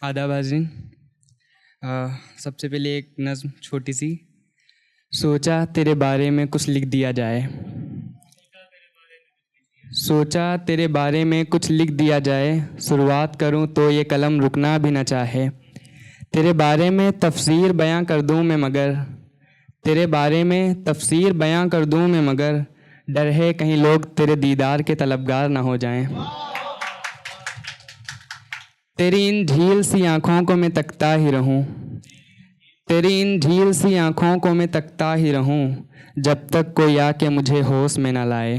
आदाब हाज़रीन। सबसे पहले एक नज़्म छोटी सी। सोचा तेरे बारे में कुछ लिख दिया जाए, सोचा तेरे बारे में कुछ लिख दिया जाए, शुरुआत करूं तो ये कलम रुकना भी न चाहे। तेरे बारे में तफसीर बयां कर दूं मैं मगर, तेरे बारे में तफसीर बयां कर दूं मैं मगर, डर है कहीं लोग तेरे दीदार के तलबगार ना हो जाएं। तेरी इन झील सी आँखों को मैं तकता ही रहूं, तेरी इन झील सी आँखों को मैं तकता ही रहूं, जब तक कोई आके मुझे होश में ना लाए।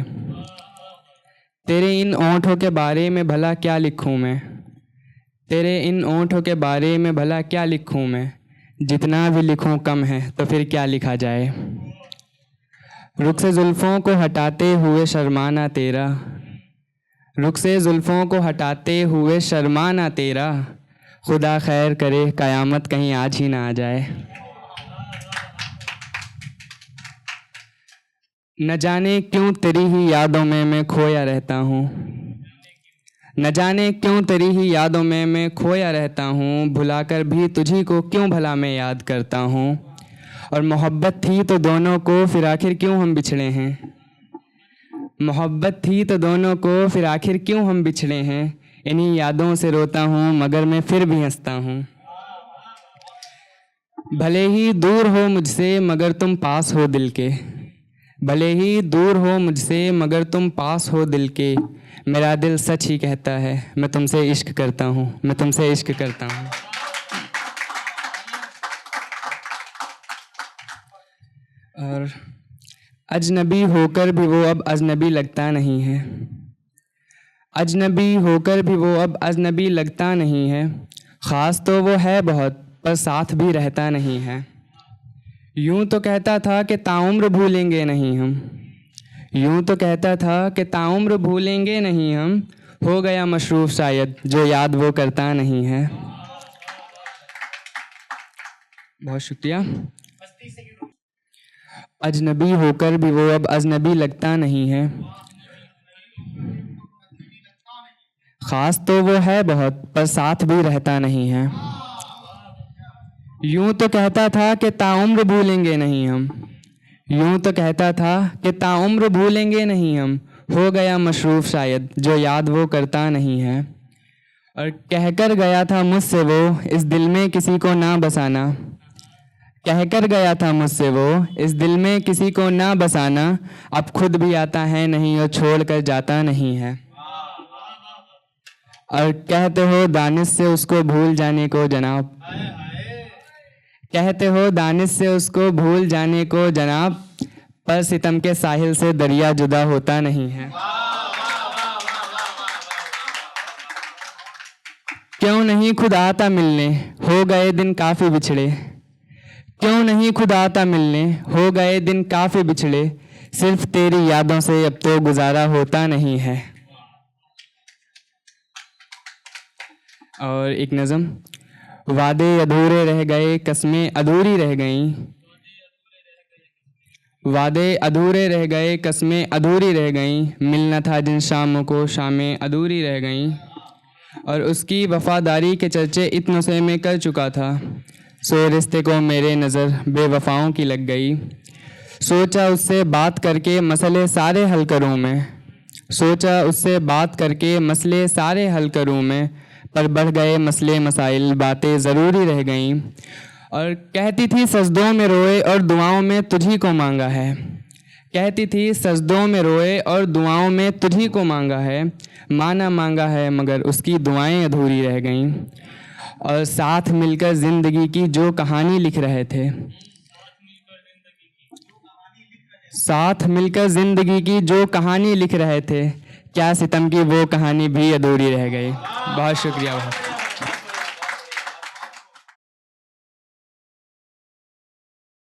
तेरे इन ओंठों के बारे में भला क्या लिखूं मैं, तेरे इन ओंठों के बारे में भला क्या लिखूं मैं, जितना भी लिखूं कम है तो फिर क्या लिखा जाए। रुख से जुल्फ़ों को हटाते हुए शर्माना तेरा, रुख से जुल्फ़ों को हटाते हुए शर्माना तेरा, खुदा खैर करे क़यामत कहीं आज ही ना आ जाए। न जाने क्यों तेरी ही यादों में मैं खोया रहता हूँ, न जाने क्यों तेरी ही यादों में मैं खोया रहता हूँ, भुलाकर भी तुझी को क्यों भला मैं याद करता हूँ। और मोहब्बत थी तो दोनों को फिर आखिर क्यों हम बिछड़े हैं, मोहब्बत थी तो दोनों को फिर आखिर क्यों हम बिछड़े हैं। इन्हीं यादों से रोता हूँ मगर मैं फिर भी हंसता हूँ। भले ही दूर हो मुझसे मगर तुम पास हो दिल के, भले ही दूर हो मुझसे मगर तुम पास हो दिल के, मेरा दिल सच ही कहता है मैं तुमसे इश्क करता हूँ, मैं तुमसे इश्क करता हूँ। और अजनबी होकर भी वो अब अजनबी लगता नहीं है, अजनबी होकर भी वो अब अजनबी लगता नहीं है। ख़ास तो वो है बहुत पर साथ भी रहता नहीं है। यूं तो कहता था कि ताउम्र भूलेंगे नहीं हम, यूं तो कहता था कि ताउम्र भूलेंगे नहीं हम, हो गया मशरूफ़ शायद जो याद वो करता नहीं है। बहुत शुक्रिया। अजनबी होकर भी वो अब अजनबी लगता नहीं है। ख़ास तो वो है बहुत पर साथ भी रहता नहीं है। यूं तो कहता था कि ताउम्र भूलेंगे नहीं हम, यूं तो कहता था कि ताउम्र भूलेंगे नहीं हम, हो गया मशरूफ़ शायद जो याद वो करता नहीं है। और कहकर गया था मुझसे वो इस दिल में किसी को ना बसाना, कहकर गया था मुझसे वो इस दिल में किसी को ना बसाना, अब खुद भी आता है नहीं और छोड़ कर जाता नहीं है। और कहते हो दानिश से उसको भूल जाने को जनाब, कहते हो दानिश से उसको भूल जाने को जनाब, पर सितम के साहिल से दरिया जुदा होता नहीं है। क्यों नहीं खुद आता मिलने, हो गए दिन काफ़ी बिछड़े, क्यों नहीं खुद आता मिलने, हो गए दिन काफ़ी बिछड़े, सिर्फ तेरी यादों से अब तो गुजारा होता नहीं है। और एक नज़म। वादे अधूरे रह गए कस्में अधूरी रह गईं, वादे अधूरे रह गए कस्में अधूरी रह गईं, मिलना था जिन शामों को शामें अधूरी रह गईं। और उसकी वफ़ादारी के चर्चे इतनों से मैं कर चुका था, सो रिश्ते को मेरे नज़र बेवफ़ाओं की लग गई। सोचा उससे बात करके मसले सारे हल करूं मैं, सोचा उससे बात करके मसले सारे हल करूं मैं, पर बढ़ गए मसले मसाइल बातें ज़रूरी रह गईं। और कहती थी सजदों में रोए और दुआओं में तुझी को मांगा है, कहती थी सजदों में रोए और दुआओं में तुझी को मांगा है, माना मांगा है मगर उसकी दुआएं अधूरी रह गईं। और साथ मिलकर ज़िंदगी की जो कहानी लिख रहे थे, साथ मिलकर ज़िंदगी की जो कहानी लिख रहे थे, क्या सितम की वो कहानी भी अधूरी रह गई। बहुत शुक्रिया। बहुत